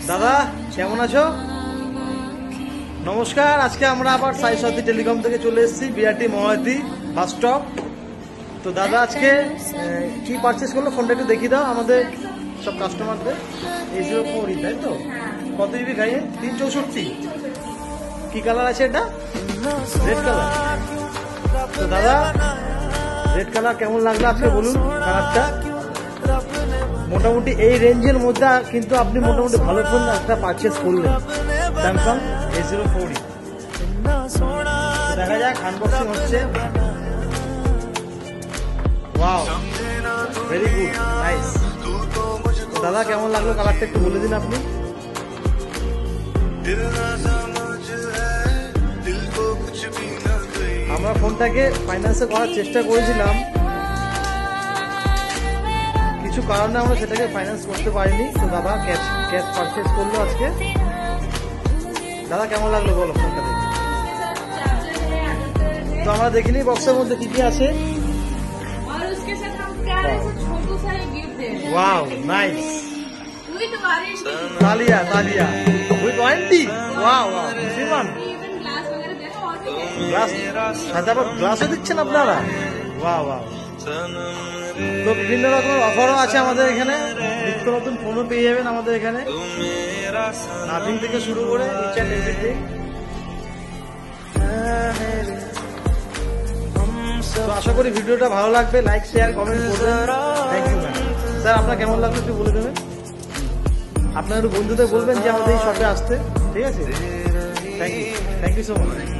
দাদা কেমন আছো? নমস্কার, আজকে আমরা আবার সাই সাথী টেলিকম থেকে চলে এসেছি বিআরটি মহাদি বাস স্টপ। তো দাদা আজকে কি পারচেস করলো ফোনটা একটু দেখিয়ে দাও আমাদের সব কাস্টমারদের। A04 তাই তো? কত জিবি গাইয়ে? 364। কি কালার আছে এটা? Red colour. তো দাদা রেড কালার কেমন লাগলো আজকে বলুন কালারটা? মোটামুটি এই রেঞ্জের মধ্যে কিন্তু আপনি মোটামুটি ভালো ফোন একটা পারচেস করলেন, স্যামসাং A04। দেখা যাক আনবক্সিং হচ্ছে। Wow, very good, nice. দাদা কেমন লাগলো কালারটা একটু বলে দিন আপনি। আমরা ফোনটাকে ফাইন্যান্সে করার চেষ্টা করেছিলাম, কিছু কারণে আমরা সেটাকে ফাইন্যান্স করতে পারিনি। তো দাদা ক্যাশ পারচেস করলো আজকে। দাদা কেমন লাগলো বলো ফোনটা দেখে? তো আমরা দেখিনি বক্সের মধ্যে কি কি আছে। Wow, nice. তালিয়া তালিয়া উইথ ওয়ারেন্টি। ওয়াও ওয়াও, শ্রীমান গ্লাস সাথে আবার গ্লাসও দিচ্ছেন আপনারা। Wow wow. তো বিভিন্ন রকমের অফারও আছে আমাদের এখানে, নিত্য নতুন ফোনও পেয়ে যাবেন আমাদের এখানে, নাথিং থেকে শুরু করে ইচ অ্যান্ড এভরিথিং। তো আশা করি ভিডিওটা ভালো লাগবে, লাইক শেয়ার কমেন্ট করবেন। Thank you ma'am. স্যার আপনার কেমন লাগলো একটু বলে দেবেন, আপনার একটু বন্ধুদের বলবেন যে আমাদের এই শপে আসতে। ঠিক আছে, থ্যাংক ইউ সো মাচ।